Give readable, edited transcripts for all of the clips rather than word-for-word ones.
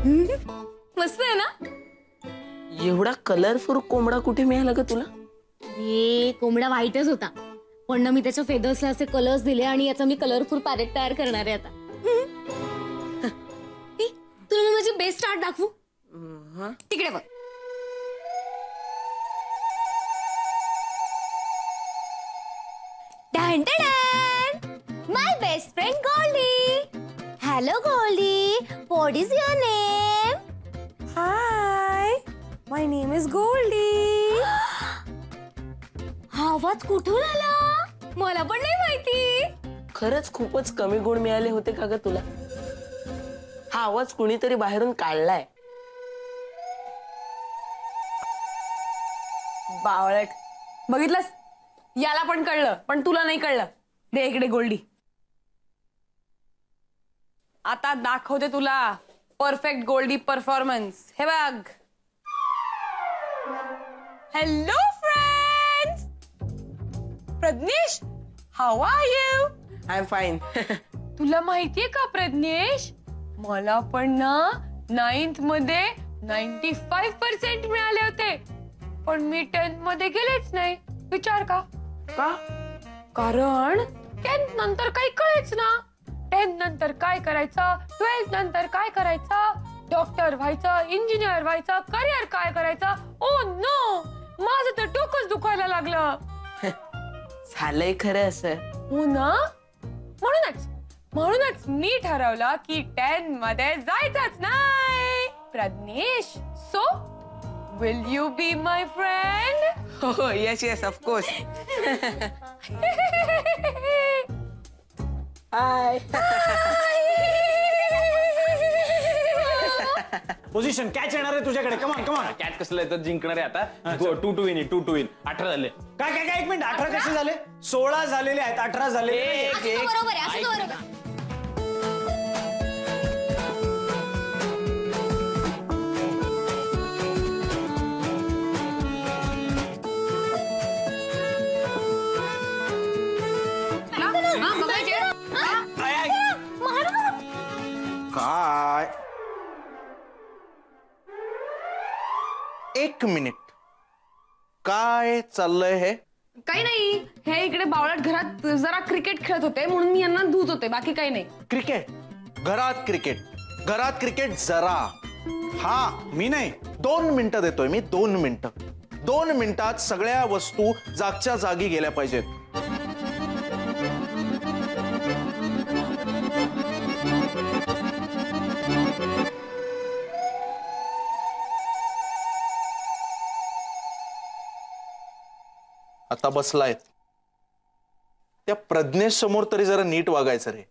मस्त आहे ना? एवढा कलरफुल कोंबडा कुठे मिळाला ग तुला? कोंबडा व्हाईटच होता, पण ना मी त्याच्या फेदर्सला असे कलर्स दिले आणि याचा मी कलरफुल पॅरेट तयार करणार आहे आता. तुला मी माझी बेस्ट आर्ट दाखवू? तिकडे बघ. My best friend Goldie. Hello Goldie, what is your name? Hi, my name is Goldie. हा आवाज कुठून आला? मला पण नाही माहिती. खरंच खूपच कमी गुण मिळाले होते का ग तुला? हा आवाज कुणीतरी बाहेरून काढलाय. बावळट, बघितलंस? याला पण कळलं, पण तुला नाही कळलं. दे इकडे गोल्डी. आता दाखवते तुला परफेक्ट गोल्डी परफॉर्मन्स. हे बघ. Hello friends, Prajnesh, how are you? I am fine. तुला माहितीये का प्रज्ञेश, मला पण ना 9th मध्ये 95% मिळाले होते, पण मी 10th मध्ये गेलेच नाही. विचार का? कारण 10th नंतर काही कळेच ना. 10th नंतर काय करायचं, 12th नंतर काय करायचं, डॉक्टर व्हायचं, इंजिनियर व्हायचं, करिअर काय करायचं. ओ नो, माझं तर डोकंच दुखायला लागलं. झालंय खरं असं. हो ना, म्हणूनच मी ठरवलं की 10th मध्ये जायचंच नाही. Prajnesh, so will you be my friend? Oh yes yes of course. Hi. Position catch येणार आहे तुझ्याकडे. कमान कमान. कॅच कसलं आहे तर जिंकणार आहे आता. 2-2 इन 2-2 इन. 18 झाले. काय काय काय, एक मिनिट. 18 कसे झाले? 16 झालेले आहेत, 18 झाले. बरोबर आहे, असं बरोबर. काय? एक मिनिट, काय चाललंय हे? काही नाही, हे इकडे बावळट घरात जरा क्रिकेट खेळत होते म्हणून मी यांना धुत होते, बाकी काही नाही. क्रिकेट घरात? क्रिकेट जरा. हा मी नाही, 2 मिनिटं देतोय मी. 2 मिनिटं. 2 मिनिटात सगळ्या वस्तू जागच्या जागी गेल्या पाहिजेत. आता बसलाय त्या प्रज्ञेश समोर तरी जरा नीट वागायचं रे.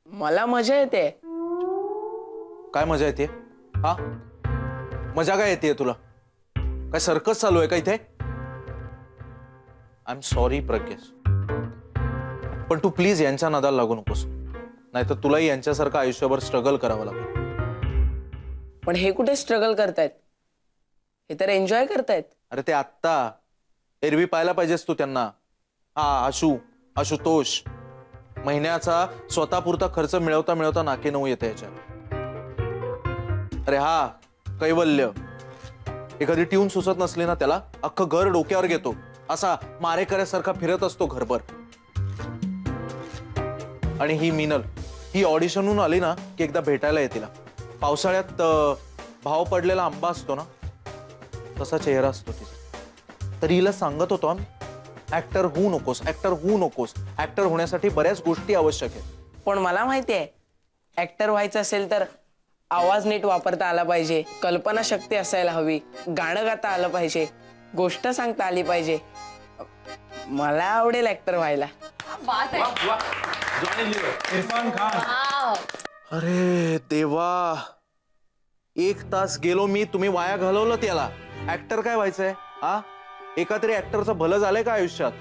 मला मजा येते. काय मजा येते? हा, मजा काय येते तुला? काय सर्कस चालू आहे का इथे? आय एम सॉरी प्रज्ञेश, पण तू प्लीज यांच्या नादाला लागू नकोस, नाहीतर तुलाही यांच्यासारखं आयुष्यभर स्ट्रगल करावं लागेल. पण हे कुठे स्ट्रगल करतायत, हे तर एन्जॉय करतायत. अरे ते आत्ता, एरवी पाहायला पाहिजेस तू त्यांना. हा आशुतोष महिन्याचा स्वतःपुरता खर्च मिळवता मिळवता नाके नऊ येते याच्या. अरे हा कैवल्य, एखादी ट्यून सुचत नसली ना त्याला अख्खं घर डोक्यावर घेतो, असा मारेकऱ्यासारखा फिरत असतो घरभर. आणि ही मीनल, ही ऑडिशनहून आली ना की एकदा भेटायला येते. पावसाळ्यात भाव पडलेला आंबा असतो ना, तसा चेहरा असतो तिचा. तरी हिला सांगत होतो आम्ही, ऍक्टर होऊ नकोस, ऍक्टर होऊ नकोस. ऍक्टर होण्यासाठी बऱ्याच गोष्टी आवश्यक आहेत. पण मला माहितीये, ऍक्टर व्हायचं असेल तर आवाज नीट वापरता आला पाहिजे, कल्पना शक्ती असायला हवी, गाणं गाता आलं पाहिजे, गोष्ट सांगता आली पाहिजे. मला आवडेल ऍक्टर व्हायला. इरफान खान. अरे देवा, 1 तास गेलो मी, तुम्ही वाया घालवलं त्याला. ऍक्टर काय व्हायचंय? हा, एका तरी ऍक्टरचं भलं झालंय का आयुष्यात?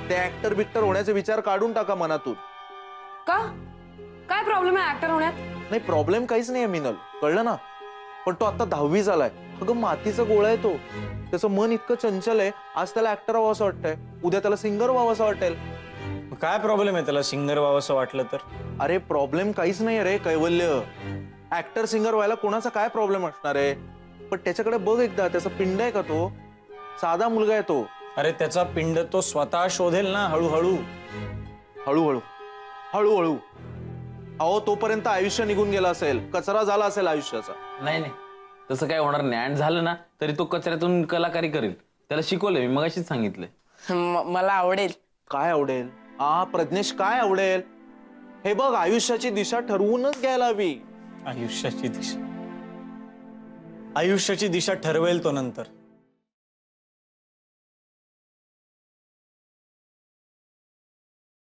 ते ऍक्टर बिक्टर होण्याचे विचार काढून टाका मनातून. का? काय प्रॉब्लेम आहे ऍक्टर होण्यात? नाही, प्रॉब्लेम काहीच नाही मीनल, कळलं ना. पण तो आता 10वी झालाय. अगं मातीचा गोळा आहे तो. त्याचं मन इतकं चंचल आहे, आज त्याला ऍक्टर व्हावं असं वाटतंय, उद्या त्याला सिंगर व्हावं असं वाटेल. काय प्रॉब्लेम आहे त्याला सिंगर व्हावंसं वाटलं तर? अरे प्रॉब्लेम काहीच नाही रे कैवल्य. ऍक्टर सिंगर व्हायला कोणाचा काय प्रॉब्लेम असणार आहे? पण त्याच्याकडे बघ एकदा, त्याचा पिंड आहे का तो? साधा मुलगा आहे तो. अरे त्याचा पिंड तो स्वतः शोधेल ना, हळूहळू. हळूहळू हळूहळू. अहो तोपर्यंत आयुष्य निघून गेला असेल, कचरा झाला असेल आयुष्याचा. नाही नाही, तसं काय होणार नाही. आणि झालं ना तरी तो कचऱ्यातून कलाकारी करेल. त्याला शिकवलंय मी, मगाशीच सांगितलंय. मला आवडेल. काय आवडेल? प्रज्ञेश काय आवडेल? हे बघ, आयुष्याची दिशा ठरवूनच घ्यायला हवी. आयुष्याची दिशा ठरवेल तो नंतर.